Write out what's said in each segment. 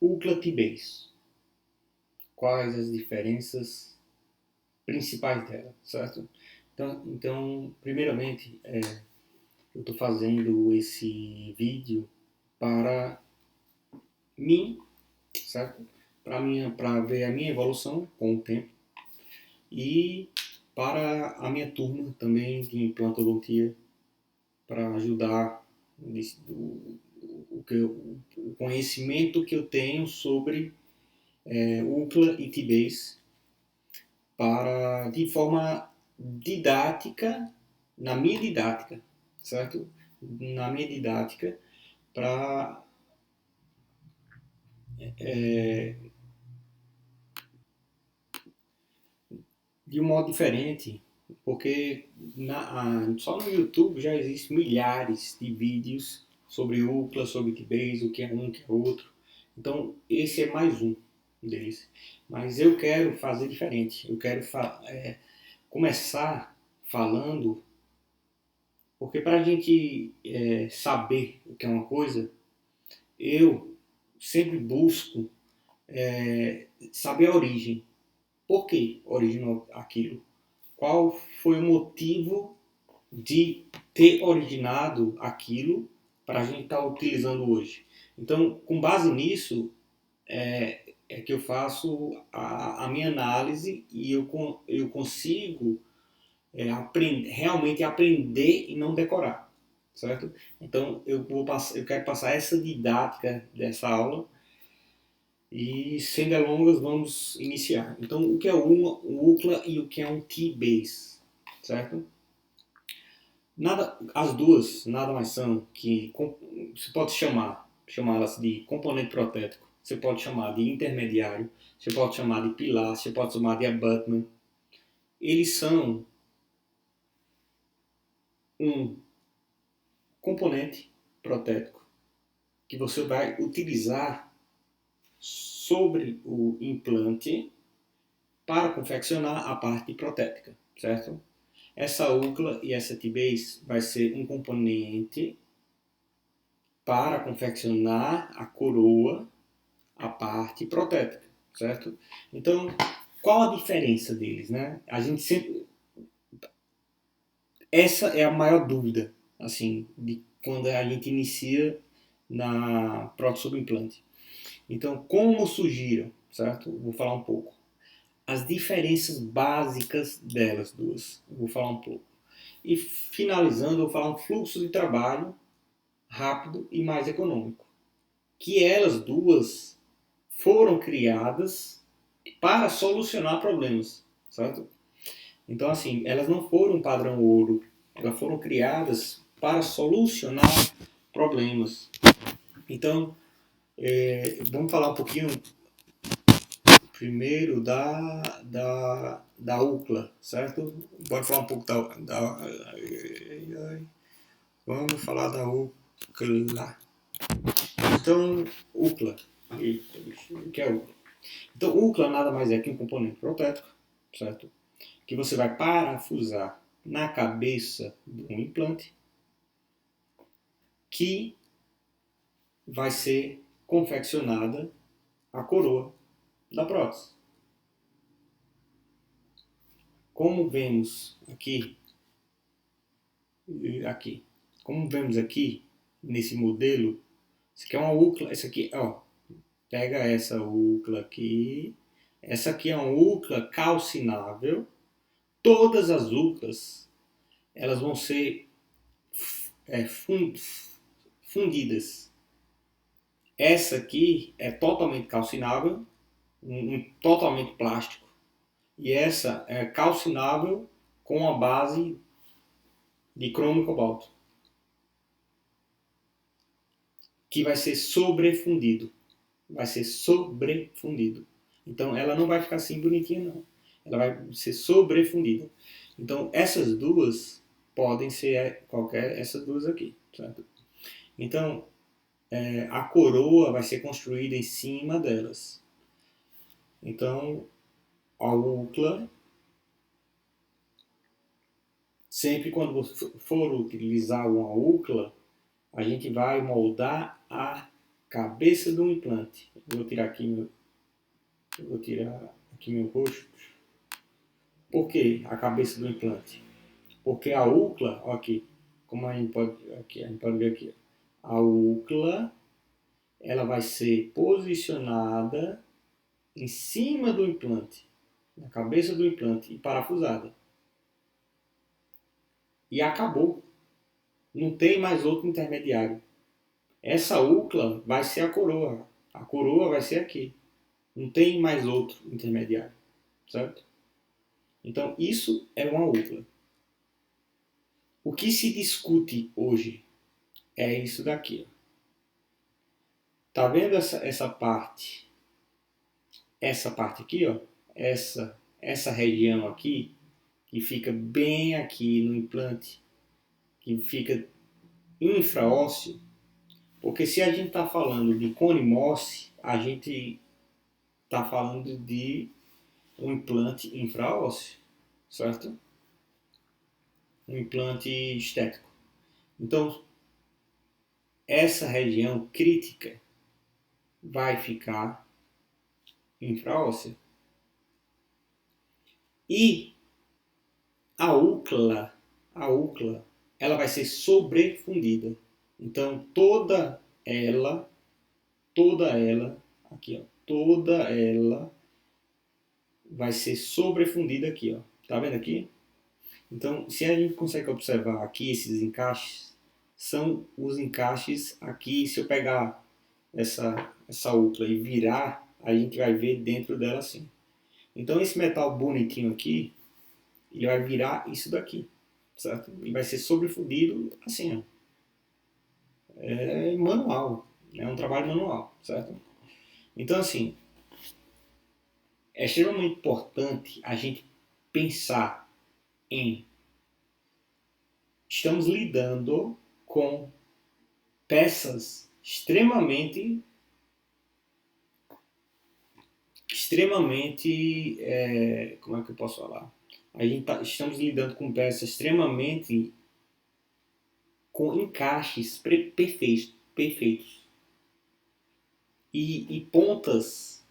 UCLA T-Base. Quais as diferenças principais dela, certo? Então primeiramente, eu estou fazendo esse vídeo para mim, certo? Para ver a minha evolução com o tempo e para a minha turma também de implantodontia, para ajudar o conhecimento que eu tenho sobre UCLA e T-Base para, de forma didática, na minha didática, certo? Na minha didática, para de um modo diferente, porque só no YouTube já existem milhares de vídeos sobre UCLA, sobre T-Base, o que é um, o que é outro. Então, esse é mais um deles. Mas eu quero fazer diferente. Eu quero começar falando, porque para a gente saber o que é uma coisa, eu sempre busco saber a origem. Por que originou aquilo? Qual foi o motivo de ter originado aquilo para a gente estar utilizando hoje? Então, com base nisso, é que eu faço a minha análise e eu consigo realmente aprender e não decorar, certo? Então, eu quero passar essa didática dessa aula e, sem delongas, vamos iniciar. Então, o que é um UCLA e o que é um T-Base, certo? As duas nada mais são que você pode chamá-las de componente protético, você pode chamar de intermediário, você pode chamar de pilar, você pode chamar de abutment. Eles são um componente protético que você vai utilizar sobre o implante para confeccionar a parte protética, certo? Essa UCLA e essa T-Base vai ser um componente para confeccionar a coroa, a parte protética, certo? Então, qual a diferença deles, né? A gente sempre... Essa é a maior dúvida, assim, de quando a gente inicia na prótese sobre implante. Então, como surgiram, certo? Vou falar um pouco. As diferenças básicas delas duas, vou falar um pouco. E finalizando, eu vou falar um fluxo de trabalho rápido e mais econômico. Que elas duas foram criadas para solucionar problemas, certo? Então, assim, elas não foram padrão ouro, elas foram criadas para solucionar problemas. Então, vamos falar um pouquinho primeiro da UCLA, certo? Bora falar um pouco vamos falar da UCLA. Então, UCLA, o que é UCLA? Então, UCLA nada mais é que um componente protético, certo? Que você vai parafusar na cabeça de um implante que vai ser confeccionada a coroa da prótese. Como vemos aqui, como vemos aqui nesse modelo, isso aqui é uma UCLA, essa aqui, ó, pega essa UCLA aqui, essa aqui é uma UCLA calcinável. Todas as UCLAs, elas vão ser fundidas. Essa aqui é totalmente calcinável, totalmente plástico. E essa é calcinável com a base de cromo e cobalto, que vai ser sobrefundido. Vai ser sobrefundido. Então ela não vai ficar assim bonitinha, não. Ela vai ser sobrefundida. Então essas duas podem ser essas duas aqui, certo? Então a coroa vai ser construída em cima delas. Então a UCLA, sempre quando você for utilizar uma UCLA, a gente vai moldar a cabeça do implante. Vou tirar aqui meu rosto. Por que a cabeça do implante? Porque a úcula, ó aqui, como a gente pode ver aqui, a úcula, ela vai ser posicionada em cima do implante, na cabeça do implante e parafusada. E acabou. Não tem mais outro intermediário. Essa úcula vai ser a coroa. A coroa vai ser aqui. Não tem mais outro intermediário. Certo? Então, isso é uma úcula. O que se discute hoje é isso daqui. Tá vendo essa parte? Essa parte aqui, ó. Essa região aqui, que fica bem aqui no implante, que fica infraósseo. Porque se a gente está falando de cone Morse, a gente está falando de um implante infraósseo, certo? Um implante estético. Então, essa região crítica vai ficar infraóssea. E a úcula, ela vai ser sobrefundida. Então, toda ela, aqui, ó, toda ela vai ser sobrefundida aqui, ó. Tá vendo aqui? Então, se a gente consegue observar aqui esses encaixes, são os encaixes aqui. Se eu pegar essa úcula e virar, a gente vai ver dentro dela assim. Então, esse metal bonitinho aqui, ele vai virar isso daqui, certo? E vai ser sobrefundido assim, ó. É manual, é um trabalho manual, certo? Então, assim, é extremamente importante a gente pensar em estamos lidando com peças como é que eu posso falar? Estamos lidando com peças extremamente com encaixes perfeitos e pontas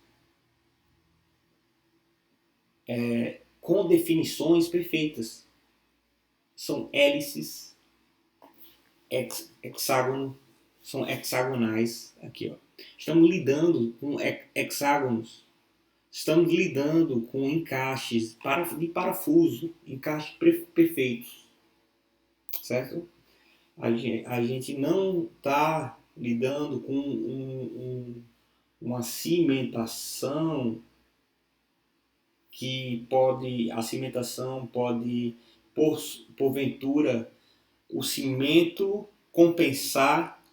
com definições perfeitas. São hélices, hexágono, são hexagonais aqui, ó. Estamos lidando com hexágonos. Estamos lidando com encaixes de parafuso, encaixes perfeitos, certo? A gente não está lidando com uma cimentação a cimentação pode, porventura, o cimento compensar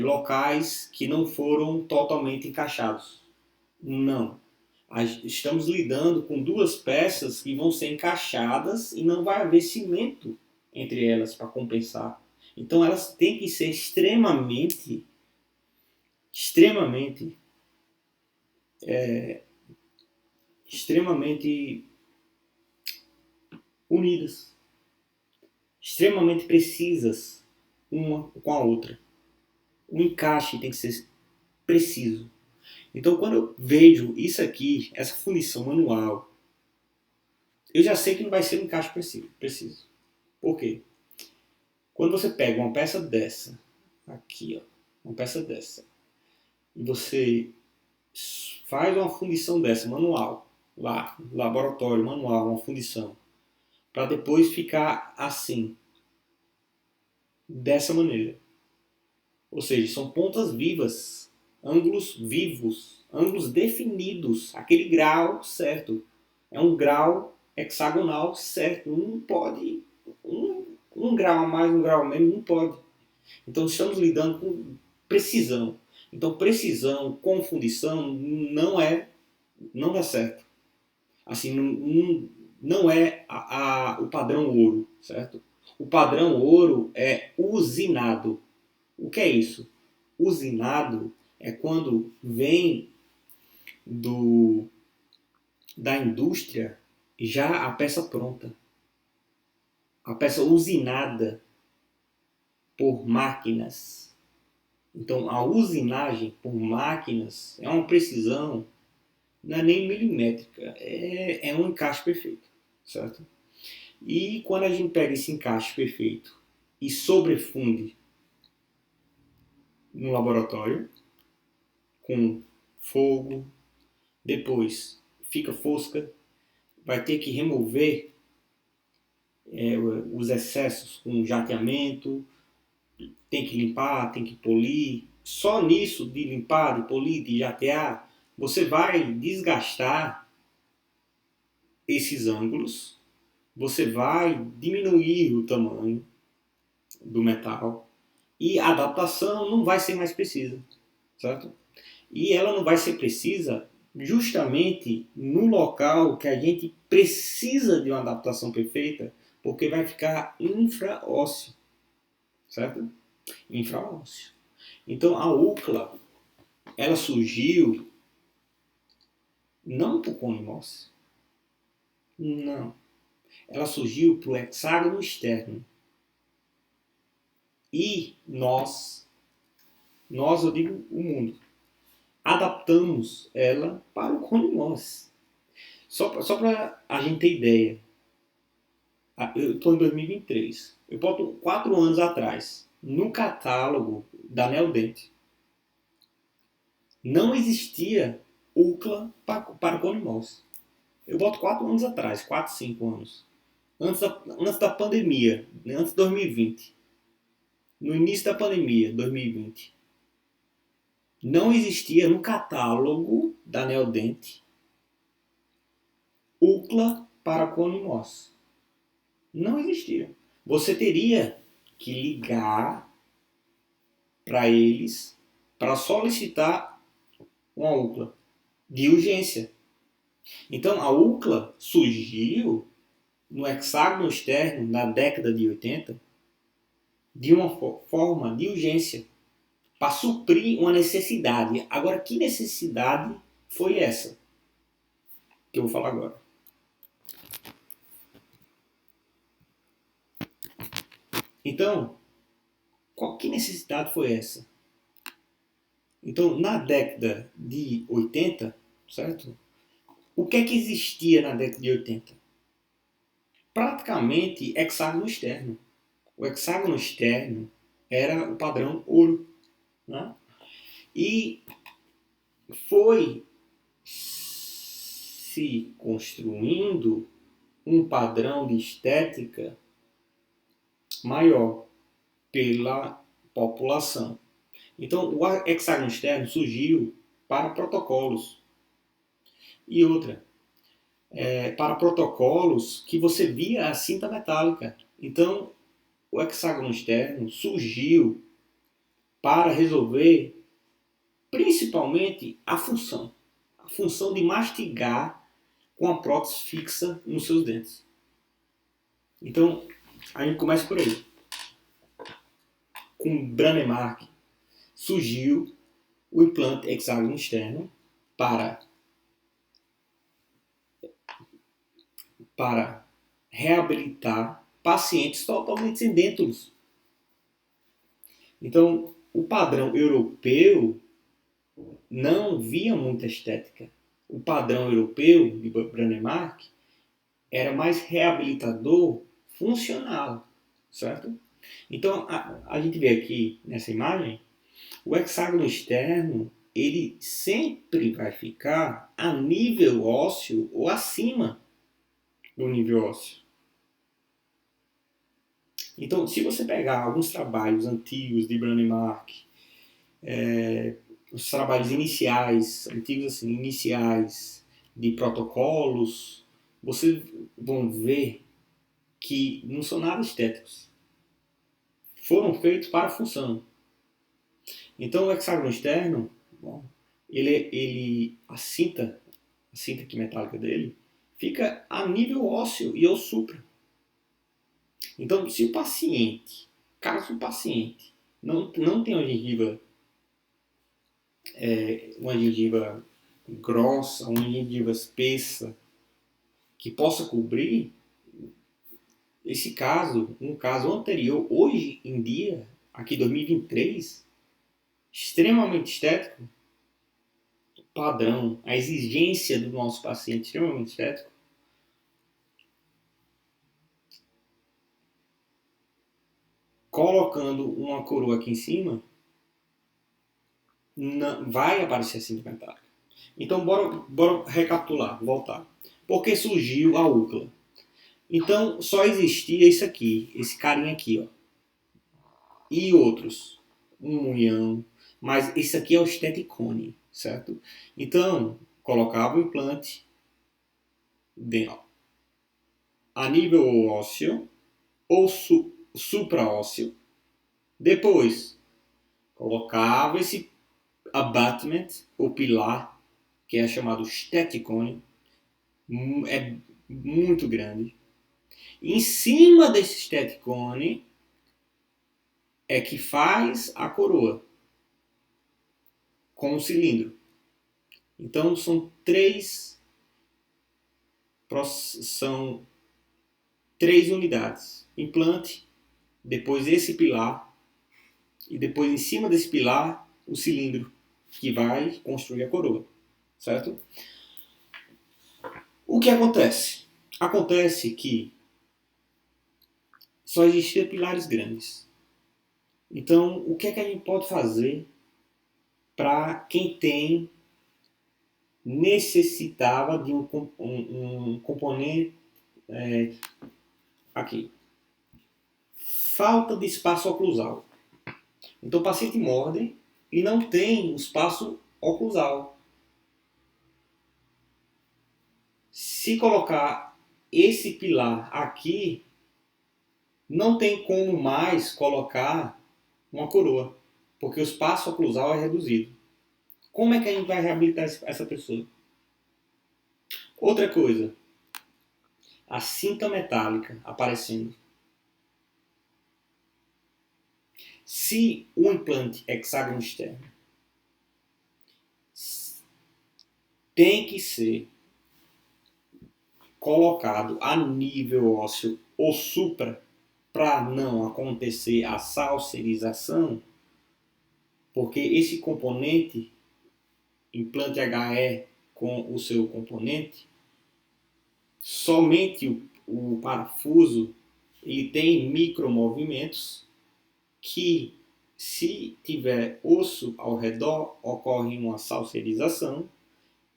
locais que não foram totalmente encaixados. Não. Estamos lidando com duas peças que vão ser encaixadas e não vai haver cimento entre elas para compensar. Então elas têm que ser extremamente unidas, extremamente precisas uma com a outra. O encaixe tem que ser preciso. Então, quando eu vejo isso aqui, essa fundição manual, eu já sei que não vai ser um encaixe preciso. Por quê? Quando você pega uma peça dessa, aqui, ó, uma peça dessa, e você faz uma fundição dessa, manual, lá, laboratório, manual, uma fundição, para depois ficar assim, dessa maneira. Ou seja, são pontas vivas, ângulos vivos, ângulos definidos, aquele grau certo. É um grau hexagonal certo. Não pode, um grau a mais, um grau a menos, não pode. Então estamos lidando com precisão. Então precisão com fundição não dá certo. Assim, não é o padrão ouro, certo? O padrão ouro é usinado. O que é isso? Usinado é quando vem da indústria já a peça pronta. A peça usinada por máquinas. Então, a usinagem por máquinas é uma precisão, não é nem milimétrica, é um encaixe perfeito, certo? E quando a gente pega esse encaixe perfeito e sobrefunde no laboratório com fogo, depois fica fosca, vai ter que remover os excessos com jateamento, tem que limpar, tem que polir. Só nisso de limpar, de polir, de jatear, você vai desgastar esses ângulos, você vai diminuir o tamanho do metal e a adaptação não vai ser mais precisa, certo? E ela não vai ser precisa justamente no local que a gente precisa de uma adaptação perfeita, porque vai ficar infraósseo, certo? Infraósseo. Então a UCLA, ela surgiu não para o cone Morse, não. Ela surgiu para o hexágono externo. E nós, eu digo o mundo, adaptamos ela para o cone Morse. Só para a gente ter ideia, eu estou em 2023. Eu boto 4 anos atrás, no catálogo da Neodent, não existia UCLA para o cone Morse. Eu boto 4 anos atrás, 4, 5 anos. Antes da pandemia, antes de 2020. No início da pandemia, 2020. Não existia no catálogo da Neodent UCLA para cone Morse. Não existia. Você teria que ligar para eles para solicitar uma UCLA de urgência. Então a UCLA surgiu no hexágono externo na década de 80 de uma forma de urgência para suprir uma necessidade. Agora, que necessidade foi essa que eu vou falar agora? Então, que necessidade foi essa? Então, na década de 80, certo? O que é que existia na década de 80? Praticamente hexágono externo. O hexágono externo era o padrão ouro, né? E foi se construindo um padrão de estética maior pela população. Então, o hexágono externo surgiu para protocolos. E outra, para protocolos que você via a cinta metálica. Então, o hexágono externo surgiu para resolver principalmente a função de mastigar com a prótese fixa nos seus dentes. Então, a gente começa por aí. Com Brånemark surgiu o implante hexágono externo para reabilitar pacientes totalmente sem dentes. Então, o padrão europeu não via muita estética. O padrão europeu de Brånemark era mais reabilitador funcional, certo? Então, a gente vê aqui nessa imagem, o hexágono externo, ele sempre vai ficar a nível ósseo ou acima do nível ósseo. Então, se você pegar alguns trabalhos antigos de Brånemark, os trabalhos iniciais, antigos assim, iniciais de protocolos, vocês vão ver que não são nada estéticos. Foram feitos para a função. Então o hexágono externo, bom, a cinta aqui metálica dele, fica a nível ósseo e ou supra. Então, se o paciente, caso o paciente não tenha uma gengiva grossa, uma gengiva espessa, que possa cobrir, esse caso, um caso anterior, hoje em dia, aqui em 2023, extremamente estético, padrão, a exigência do nosso paciente extremamente estético, colocando uma coroa aqui em cima, vai aparecer a cinta metálica. Então, bora recapitular, voltar. Por que surgiu a UCLA? Então, só existia isso aqui, esse carinha aqui, ó. E outros. Um munhão. Mas esse aqui é o steticone, certo? Então, colocava o implante dentro, a nível ósseo ou supraósseo. Depois, colocava esse abutment, o pilar, que é chamado steticone, é muito grande. Em cima desse steticone é que faz a coroa com o cilindro. Então são três unidades: implante, depois esse pilar e depois em cima desse pilar o cilindro que vai construir a coroa, certo? O que acontece? Acontece que só existiam pilares grandes. Então, o que é que a gente pode fazer para quem necessitava de um componente aqui? Falta de espaço oclusal. Então, o paciente morde e não tem o espaço oclusal. Se colocar esse pilar aqui, não tem como mais colocar uma coroa, porque o espaço oclusal é reduzido. Como é que a gente vai reabilitar essa pessoa? Outra coisa, a cinta metálica aparecendo. Se o implante hexágono externo tem que ser colocado a nível ósseo ou supra para não acontecer a salserização, porque esse componente, implante HE com o seu componente, somente o parafuso ele tem micromovimentos que, se tiver osso ao redor, ocorre uma salserização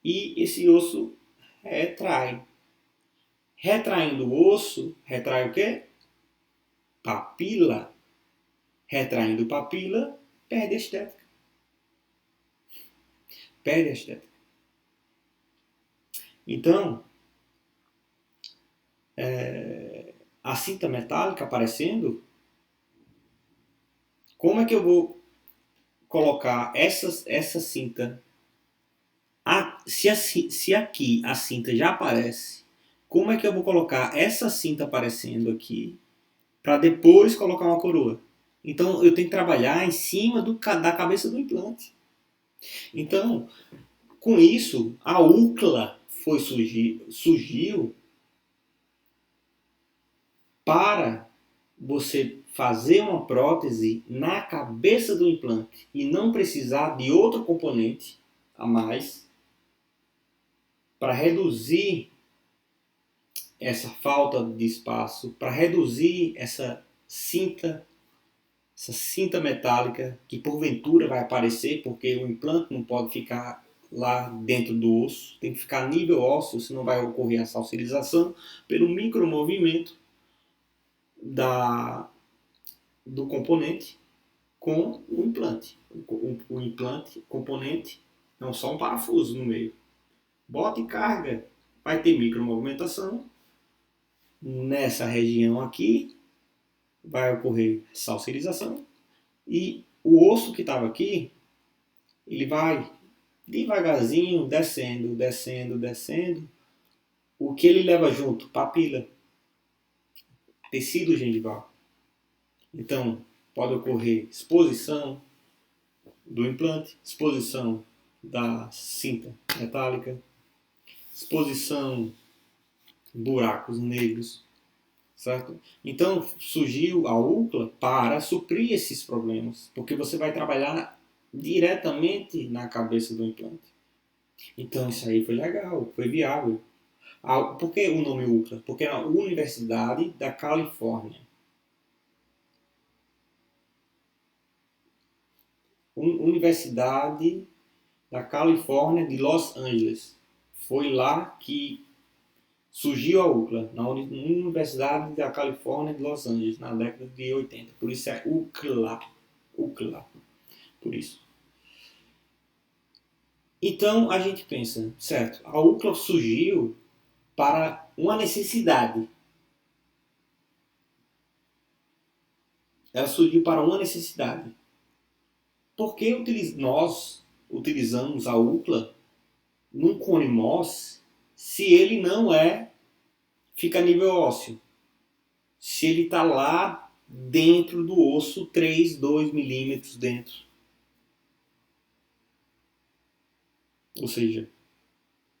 e esse osso retrai. Retraindo o osso, retrai o quê? Papila. Retraindo papila, perde a estética. Perde a estética. Então, a cinta metálica aparecendo, como é que eu vou colocar essa cinta? Se aqui a cinta já aparece, como é que eu vou colocar essa cinta aparecendo aqui para depois colocar uma coroa? Então eu tenho que trabalhar em cima da cabeça do implante. Então, com isso, a UCLA surgiu para você fazer uma prótese na cabeça do implante e não precisar de outro componente a mais para reduzir essa falta de espaço, para reduzir essa cinta metálica que porventura vai aparecer, porque o implante não pode ficar lá dentro do osso, tem que ficar a nível ósseo, senão vai ocorrer a salserização pelo micromovimento do componente com o implante. O implante, componente, não só um parafuso no meio. Bota e carga, vai ter micromovimentação. Nessa região aqui vai ocorrer salserização e o osso que estava aqui, ele vai devagarzinho descendo, descendo, descendo. O que ele leva junto? Papila, tecido gengival. Então, pode ocorrer exposição do implante, exposição da cinta metálica, exposição buracos negros, certo? Então surgiu a UCLA para suprir esses problemas, porque você vai trabalhar diretamente na cabeça do implante. Então isso aí foi legal, foi viável. Por que o nome UCLA? Porque é a Universidade da Califórnia. Universidade da Califórnia de Los Angeles. Foi lá que surgiu a UCLA, na Universidade da Califórnia de Los Angeles, na década de 80. Por isso é UCLA. UCLA. Por isso. Então a gente pensa, certo, a UCLA surgiu para uma necessidade. Ela surgiu para uma necessidade. Por que nós utilizamos a UCLA num cone MOS se ele não fica a nível ósseo? Se ele está lá dentro do osso, 3, 2 milímetros dentro. Ou seja,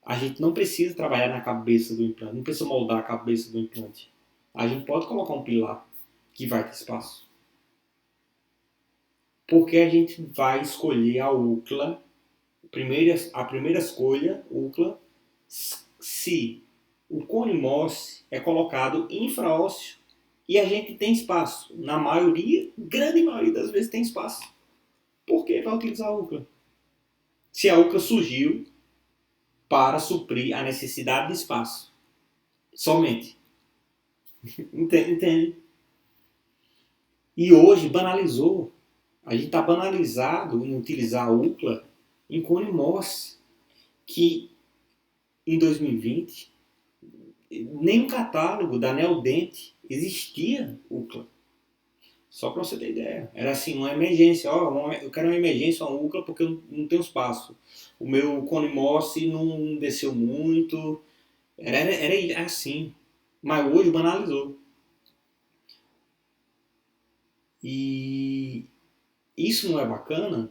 a gente não precisa trabalhar na cabeça do implante, não precisa moldar a cabeça do implante. A gente pode colocar um pilar que vai ter espaço. Porque a gente vai escolher a UCLA, a primeira escolha, UCLA, se o cone MOS é colocado infraósseo e a gente tem espaço. Na maioria, grande maioria das vezes tem espaço. Por que vai utilizar a UCLA? Se a UCLA surgiu para suprir a necessidade de espaço. Somente. Entende? E hoje banalizou. A gente está banalizado em utilizar a UCLA em cone MOS, que em 2020 nem no catálogo da Neodente existia UCLA. Só para você ter ideia. Era assim, uma emergência. Eu quero uma emergência, uma UCLA, porque eu não tenho espaço. O meu cone MOS não desceu muito. Era assim. Mas hoje banalizou. E isso não é bacana,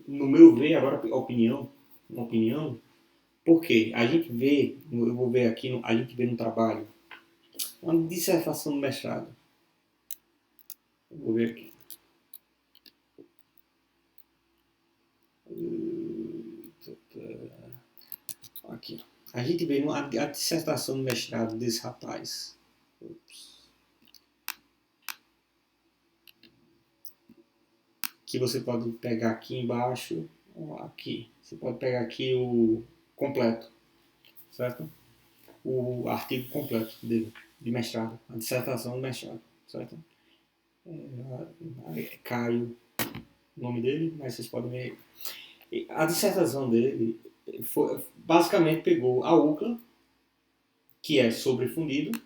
no meu ver, agora uma opinião, porque a gente vê, eu vou ver aqui, a gente vê no trabalho, uma dissertação do mestrado. Eu vou ver aqui. Aqui. A gente vê a dissertação do mestrado desse rapaz. Que você pode pegar aqui embaixo, aqui. Você pode pegar aqui o completo, certo? O artigo completo dele, de mestrado, a dissertação do mestrado, certo? Caio, o nome dele, mas vocês podem ver. A dissertação dele basicamente pegou a UCLA, que é sobre fundido,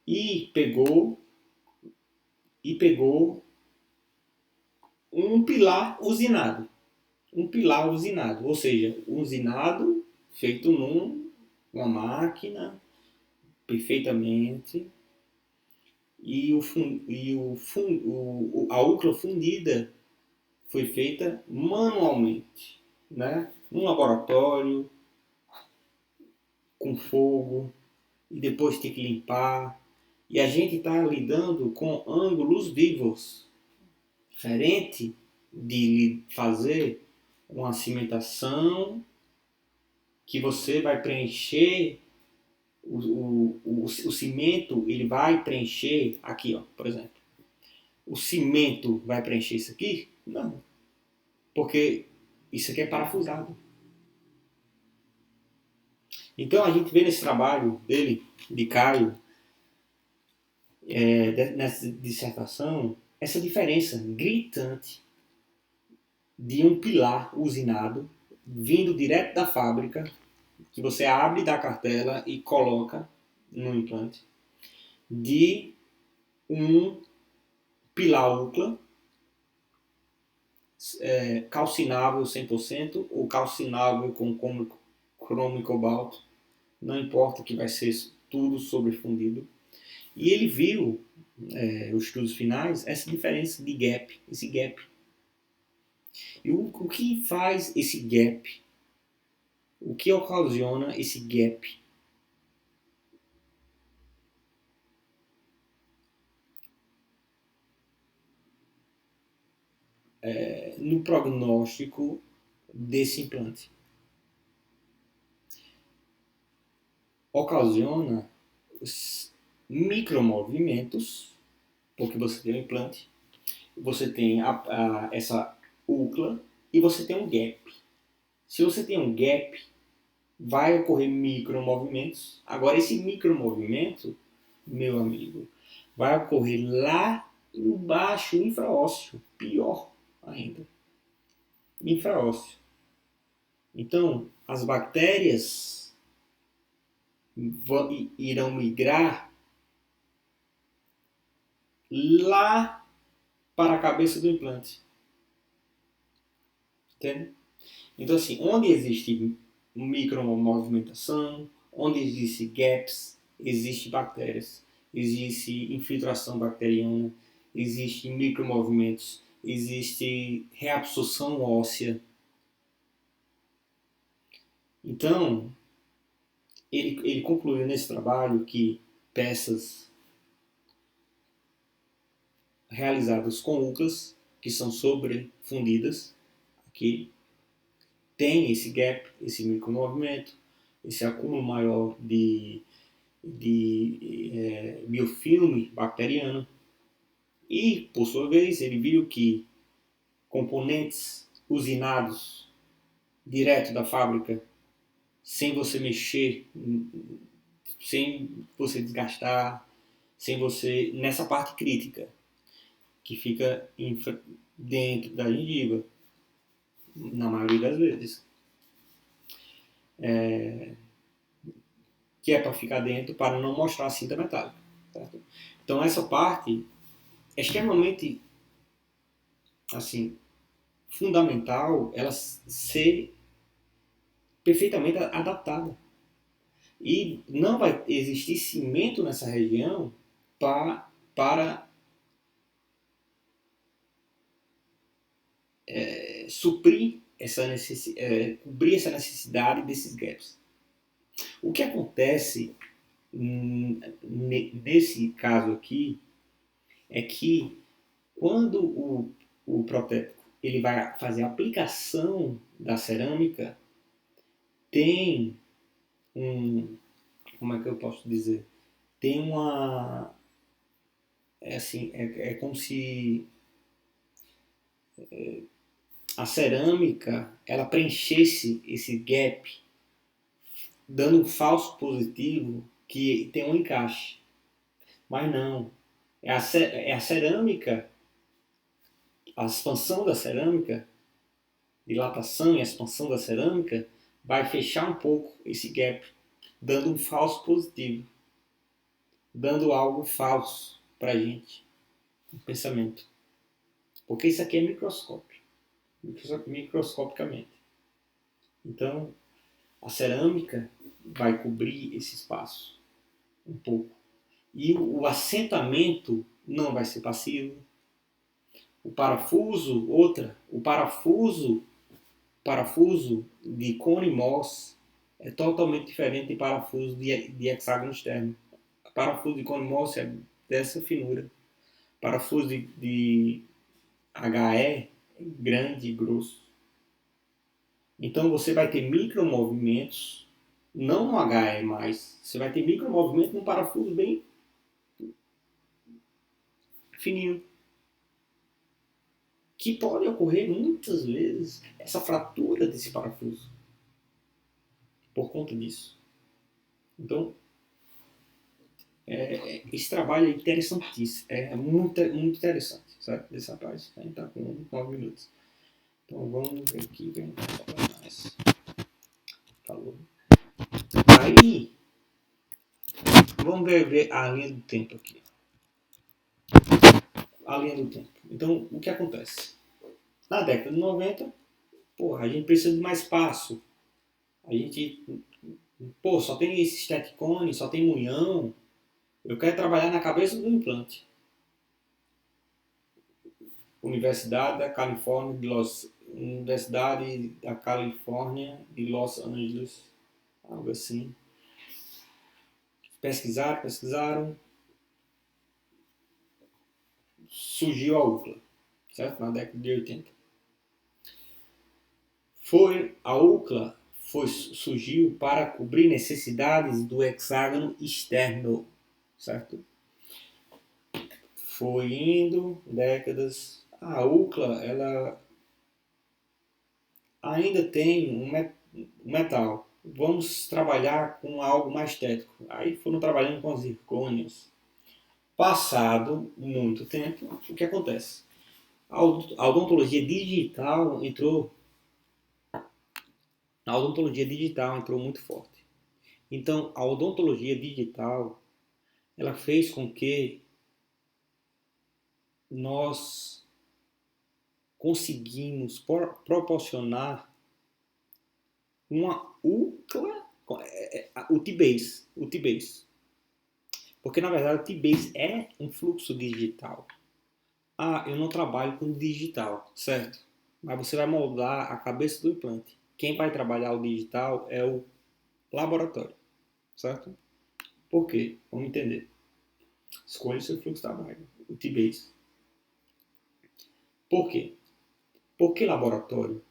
e pegou um pilar usinado. Um pilar usinado, ou seja, usinado feito numa máquina perfeitamente, e a UCLA fundida foi feita manualmente, né? Num laboratório, com fogo, e depois tem que limpar. E a gente está lidando com ângulos vivos, diferente de fazer uma cimentação que você vai preencher o cimento, ele vai preencher aqui, ó, por exemplo. O cimento vai preencher isso aqui? Não, porque isso aqui é parafusado. Então a gente vê nesse trabalho dele, de Caio, nessa dissertação, essa diferença gritante de um pilar usinado vindo direto da fábrica, que você abre da cartela e coloca no implante, de um pilar UCLA, calcinável 100% ou calcinável com cromo e cobalto, não importa, que vai ser tudo sobrefundido. E ele viu, os estudos finais, essa diferença de gap, esse gap. E o que faz esse gap? O que ocasiona esse gap? no prognóstico desse implante. Ocasiona micromovimentos, porque você tem um implante, você tem essa úcula e você tem um gap. Se você tem um gap, vai ocorrer micromovimentos. Agora, esse micromovimento, meu amigo, vai ocorrer lá embaixo, infraósseo, pior ainda, infraósseo. Então, as bactérias irão migrar lá para a cabeça do implante. Entende? Então, assim, onde existe micromovimentação, onde existe gaps, existe bactérias, existe infiltração bacteriana, existe micromovimentos, existe reabsorção óssea. Então, ele concluiu nesse trabalho que peças realizadas com úcleas, que são sobrefundidas, aqui, tem esse gap, esse micromovimento, esse acúmulo maior de biofilme bacteriano. E, por sua vez, ele viu que componentes usinados direto da fábrica, sem você mexer, sem você desgastar, sem você, nessa parte crítica, que fica dentro da gengiva, na maioria das vezes. Que é para ficar dentro, para não mostrar a cinta metálica. Certo? Então essa parte é extremamente assim, fundamental ela ser perfeitamente adaptada. E não vai existir cimento nessa região para suprir cobrir essa necessidade desses gaps. O que acontece nesse caso aqui é que quando o protético ele vai fazer a aplicação da cerâmica, tem como é que eu posso dizer? Tem uma... é como se a cerâmica ela preenchesse esse gap, dando um falso positivo que tem um encaixe. Mas não. É a cerâmica, a expansão da cerâmica, dilatação e a expansão da cerâmica, vai fechar um pouco esse gap, dando um falso positivo, dando algo falso para a gente, um pensamento. Porque isso aqui é microscopicamente. Então, a cerâmica vai cobrir esse espaço um pouco. E o assentamento não vai ser passivo. O parafuso de cone Morse é totalmente diferente de parafuso de hexágono externo. O parafuso de cone Morse é dessa finura. O parafuso de HE é grande e grosso. Então você vai ter micromovimentos, não no HE mais. Você vai ter micromovimentos num parafuso bem fininho. Que pode ocorrer muitas vezes essa fratura desse parafuso por conta disso. Então, esse trabalho é interessantíssimo, é muito, muito interessante, sabe? Dessa parte, a gente está com 9 minutos. Então vamos ver aqui, vem mais. Falou. Aí, vamos ver a linha do tempo aqui. A linha do tempo. Então, o que acontece? Na década de 90, a gente precisa de mais espaço. A gente, só tem esse static cone, só tem munhão. Eu quero trabalhar na cabeça do implante. Universidade da Califórnia de Los Angeles, algo assim. Pesquisaram, surgiu a UCLA. certo? Na década de 80. A UCLA surgiu para cobrir necessidades do hexágono externo, certo? Foi indo décadas. A UCLA, ela ainda tem um metal. Vamos trabalhar com algo mais técnico. Aí foram trabalhando com zircônios. Passado muito tempo, o que acontece? A odontologia digital entrou muito forte. Então, a odontologia digital, ela fez com que nós conseguimos proporcionar uma UCLA, o T-Base. Porque, na verdade, o T-Base é um fluxo digital. Ah, eu não trabalho com digital, certo? Mas você vai moldar a cabeça do implante. Quem vai trabalhar o digital é o laboratório, certo? Por quê? Vamos entender. Escolha o seu fluxo de trabalho, o T-Base. Por quê? Por que laboratório?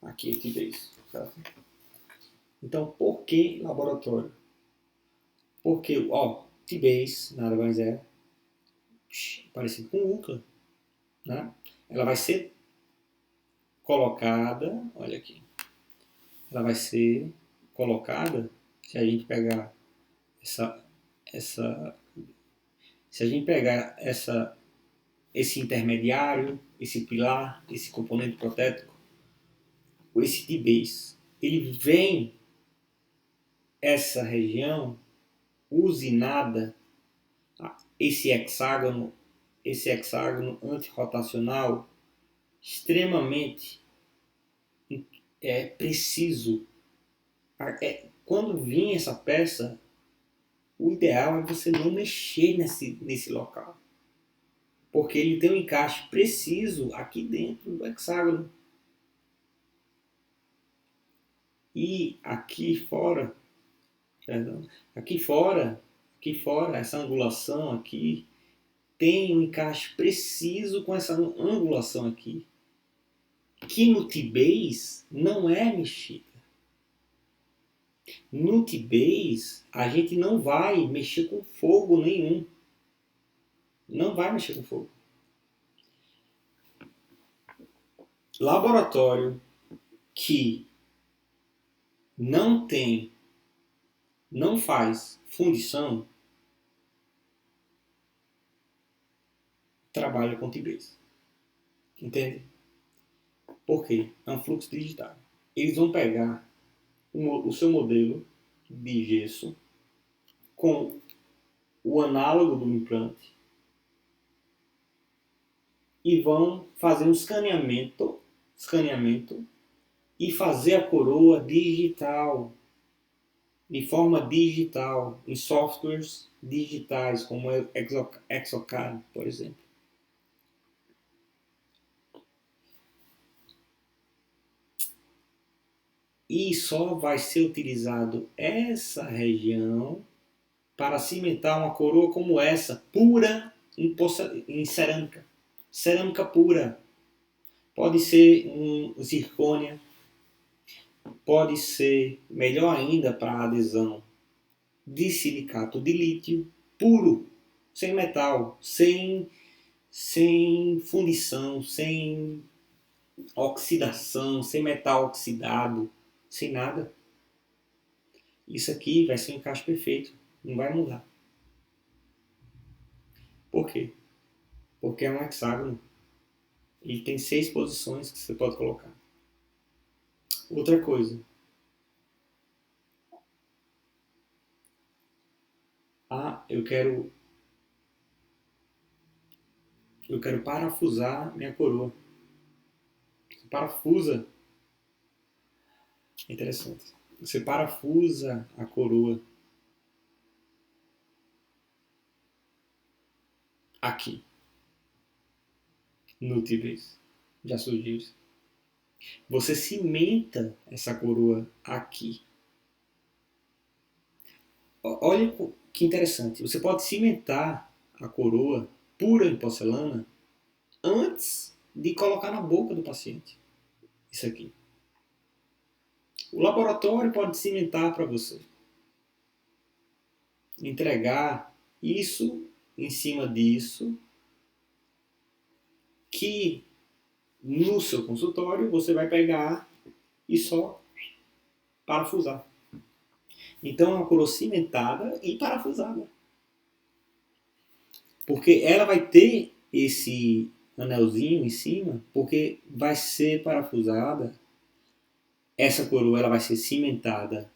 Aqui é T-Base, certo? Então, por que laboratório? Porque, T-Base nada mais é parecido com o UCLA, né? Ela vai ser colocada, olha aqui, ela vai ser colocada, se a gente pegar essa se a gente pegar esse intermediário, esse pilar, esse componente protético, esse T-Base, ele vem essa região usinada, esse hexágono antirrotacional extremamente preciso. Quando vir essa peça, o ideal é você não mexer nesse local, porque ele tem um encaixe preciso aqui dentro do hexágono. E aqui fora, essa angulação aqui tem um encaixe preciso com essa angulação aqui, que no T-Base não é mexida. No T-Base, a gente não vai mexer com fogo nenhum. Não vai mexer com fogo. Laboratório que não faz fundição, trabalha com T-Base. Entende? Por quê? É um fluxo digital. Eles vão pegar o seu modelo de gesso com o análogo do implante e vão fazer um escaneamento e fazer a coroa digital, de forma digital, em softwares digitais, como o Exocad, por exemplo. E só vai ser utilizado essa região para cimentar uma coroa como essa, pura em cerâmica. Cerâmica pura. Pode ser um zircônia, pode ser, melhor ainda para adesão, de silicato de lítio puro, sem metal, sem fundição, sem oxidação, sem metal oxidado, sem nada. Isso aqui vai ser um encaixe perfeito, não vai mudar. Por quê? Porque é um hexágono. Ele tem 6 posições que você pode colocar. Outra coisa. Eu quero parafusar minha coroa. Você parafusa. É interessante. Você parafusa a coroa aqui, no T-Base. Já surgiu isso. Você cimenta essa coroa aqui. Olha que interessante. Você pode cimentar a coroa pura em porcelana antes de colocar na boca do paciente. Isso aqui. O laboratório pode cimentar para você. Entregar isso em cima disso, que no seu consultório você vai pegar e só parafusar. Então é uma coroa cimentada e parafusada. Porque ela vai ter esse anelzinho em cima, porque vai ser parafusada. Essa coroa ela vai ser cimentada.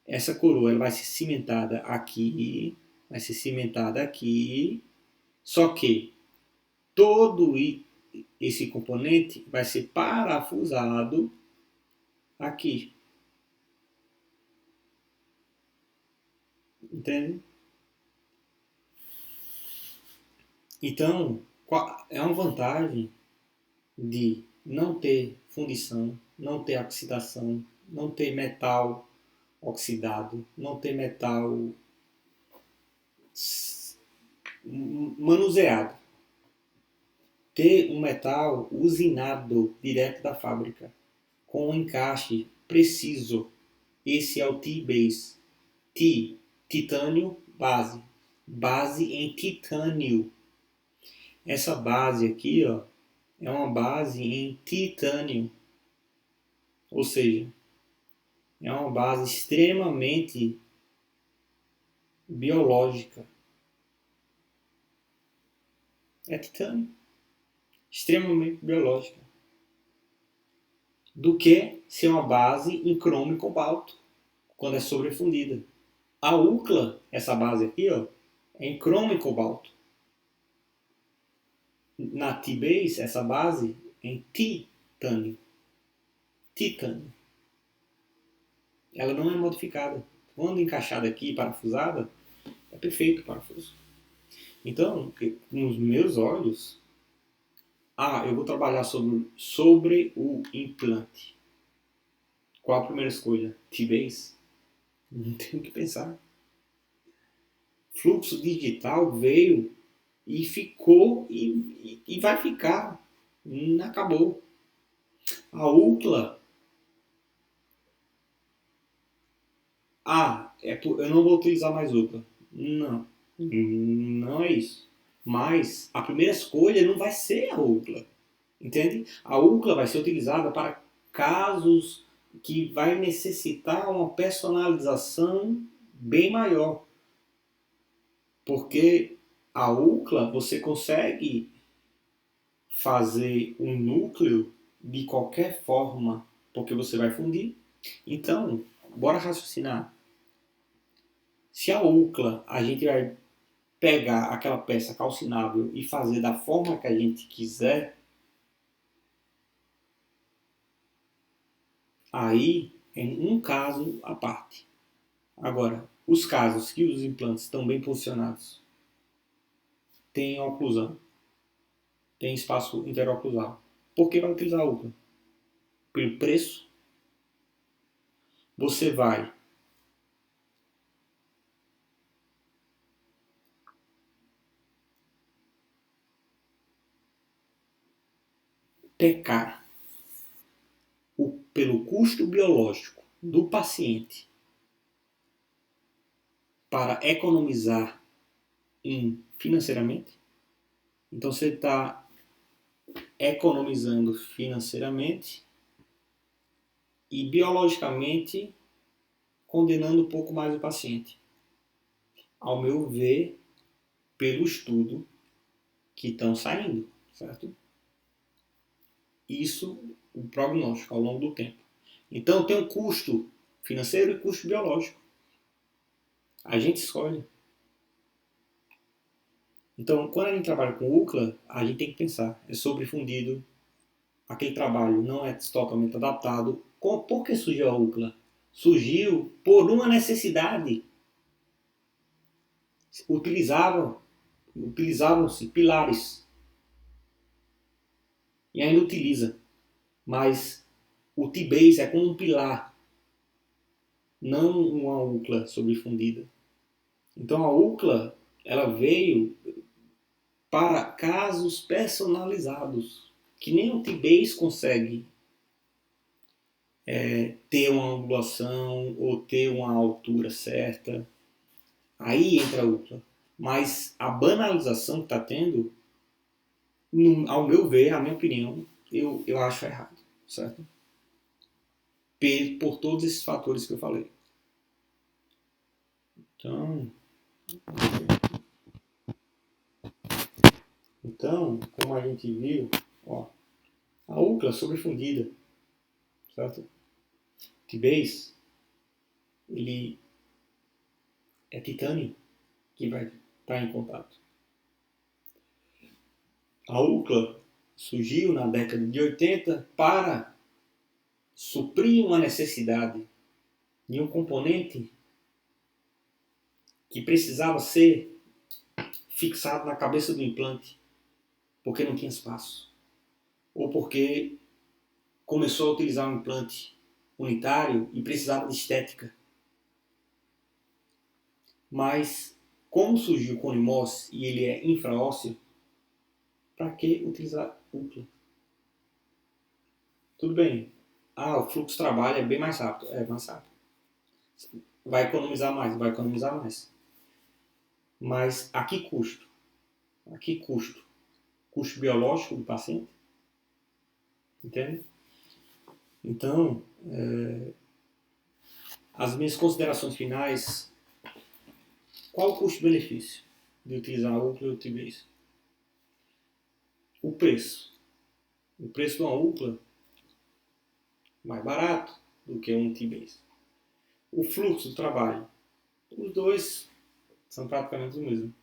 Essa coroa ela vai ser cimentada aqui, vai ser cimentada aqui. Só que todo esse componente vai ser parafusado aqui. Entende? Então, é uma vantagem de não ter fundição, não ter oxidação, não ter metal oxidado, não ter metal manuseado. Ter um metal usinado direto da fábrica, com um encaixe preciso. Esse é o T-Base. T, titânio, base. Base em titânio. Essa base aqui, ó, é uma base em titânio. Ou seja, é uma base extremamente biológica. É titânio. Extremamente biológica. Do que ser uma base em cromo e cobalto, quando é sobrefundida. A UCLA, essa base aqui, ó, é em cromo e cobalto. Na T-Base, essa base é em titânio. Titânio. Ela não é modificada. Quando encaixada aqui, parafusada, é perfeito o parafuso. Então, nos meus olhos, eu vou trabalhar sobre o implante. Qual a primeira escolha? T-Base? Não tenho o que pensar. Fluxo digital veio e ficou e vai ficar. Acabou. A UCLA, eu não vou utilizar mais UCLA. Não, não é isso. Mas a primeira escolha não vai ser a UCLA. Entende? A UCLA vai ser utilizada para casos que vai necessitar uma personalização bem maior. Porque a UCLA você consegue fazer um núcleo de qualquer forma, porque você vai fundir. Então, bora raciocinar. Se a UCLA a gente vai pegar aquela peça calcinável e fazer da forma que a gente quiser, aí é um caso à parte. Agora, os casos que os implantes estão bem posicionados, tem oclusão, tem espaço interoclusal. Por que vai utilizar a UCLA? Pelo preço. Você vai pecar pelo custo biológico do paciente para economizar financeiramente. Então você está economizando financeiramente e biologicamente condenando um pouco mais o paciente. Ao meu ver, pelo estudo que estão saindo, certo? Isso, o prognóstico ao longo do tempo. Então tem um custo financeiro e custo biológico. A gente escolhe. Então, quando a gente trabalha com UCLA, a gente tem que pensar, é sobrefundido, aquele trabalho não é totalmente adaptado. Por que surgiu a UCLA? Surgiu por uma necessidade. Utilizavam-se pilares. E ainda utiliza. Mas o T-Base é como um pilar. não uma UCLA sobrefundida. Então a UCLA ela veio para casos personalizados, que nem o T-Base consegue ter uma angulação ou ter uma altura certa. Aí entra a UCLA. Mas a banalização que está tendo, ao meu ver, a minha opinião, eu acho errado, certo? Por todos esses fatores que eu falei. Então, como a gente viu, ó, a UCLA sobrefundida, certo? T-Base, ele é titânio que vai estar em contato. A UCLA surgiu na década de 80 para suprir uma necessidade de um componente que precisava ser fixado na cabeça do implante porque não tinha espaço, ou porque começou a utilizar um implante unitário e precisava de estética. Mas como surgiu o cone Morse e ele é infraósseo, para que utilizar UCLA? Tudo bem. O fluxo de trabalho é bem mais rápido. É mais rápido. Vai economizar mais, vai economizar mais. Mas a que custo? A que custo? Custo biológico do paciente? Entende? Então, as minhas considerações finais, qual o custo-benefício de utilizar a UCLA e o T-Base? O preço. O preço de uma UCLA mais barato do que um T-Base. O fluxo do trabalho. Os dois são praticamente o mesmo.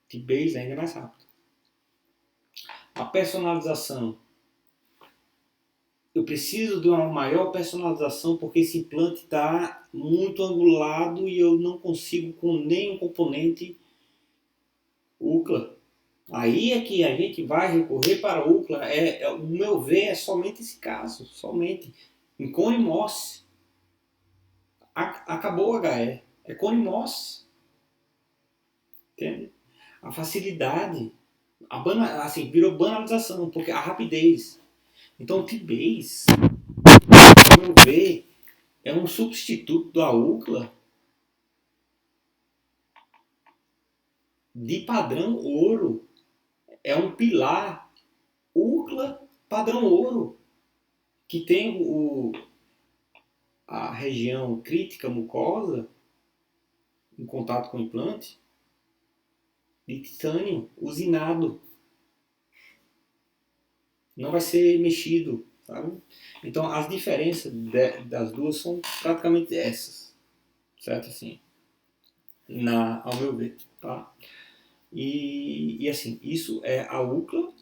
T-Base ainda é mais rápido. A personalização. Eu preciso de uma maior personalização porque esse implante está muito angulado e eu não consigo com nenhum componente UCLA. Aí é que a gente vai recorrer para a UCLA. O meu ver é somente esse caso. Somente. Em cone Morse. Acabou o HE. É cone Morse. Entende? A facilidade. Assim, virou banalização. Porque a rapidez. Então o T-Base, ao meu ver, é um substituto da UCLA de padrão ouro. É um pilar UCLA padrão ouro. Que tem a região crítica mucosa em contato com o implante de titânio usinado. Não vai ser mexido, sabe? Então as diferenças das duas são praticamente essas, certo? Assim, ao meu ver, tá? E assim, isso é a UCLA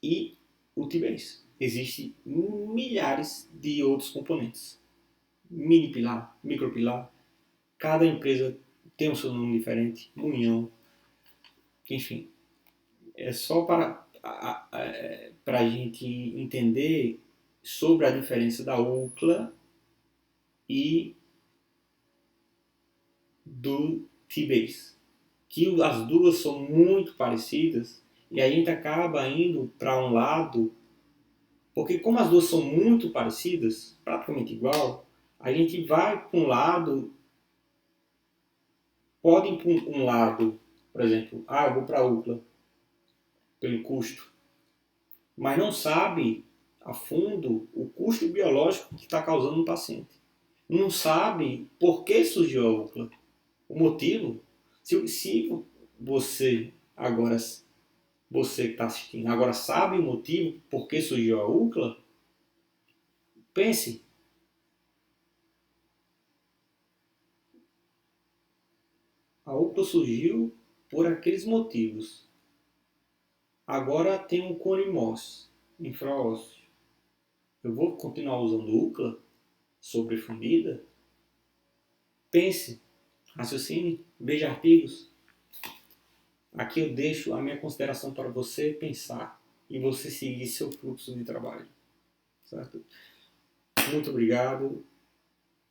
e o T-Base. Existem milhares de outros componentes. Mini pilar, micro pilar. Cada empresa tem o seu nome diferente, união, enfim. É só para a gente entender sobre a diferença da UCLA e do T-Base. Que as duas são muito parecidas e a gente acaba indo para um lado, porque como as duas são muito parecidas, praticamente igual, a gente vai para um lado, pode ir para um lado, por exemplo, eu vou para a UCLA pelo custo, mas não sabe a fundo o custo biológico que está causando no paciente. Não sabe por que surgiu a UCLA, o motivo. Se você agora, você que está assistindo, agora sabe o motivo por que surgiu a UCLA, pense. A UCLA surgiu por aqueles motivos. Agora tem um cone Morse infraósseo. Eu vou continuar usando UCLA sobrefundida? Pense, raciocine, veja artigos. Aqui eu deixo a minha consideração para você pensar e você seguir seu fluxo de trabalho, certo? Muito obrigado.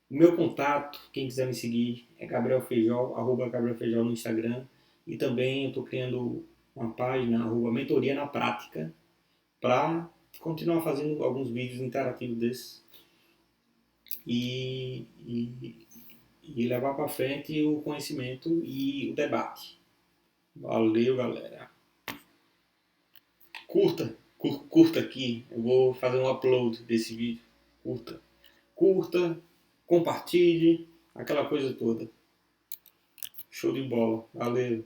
O meu contato, quem quiser me seguir, é Gabriel Feijó, @Gabriel Feijó no Instagram. E também eu estou criando uma página, Mentoria na Prática, para continuar fazendo alguns vídeos interativos desses e, e, e levar para frente o conhecimento e o debate. Valeu, galera. Curta aqui. Eu vou fazer um upload desse vídeo. Curta, compartilhe, aquela coisa toda. Show de bola. Valeu.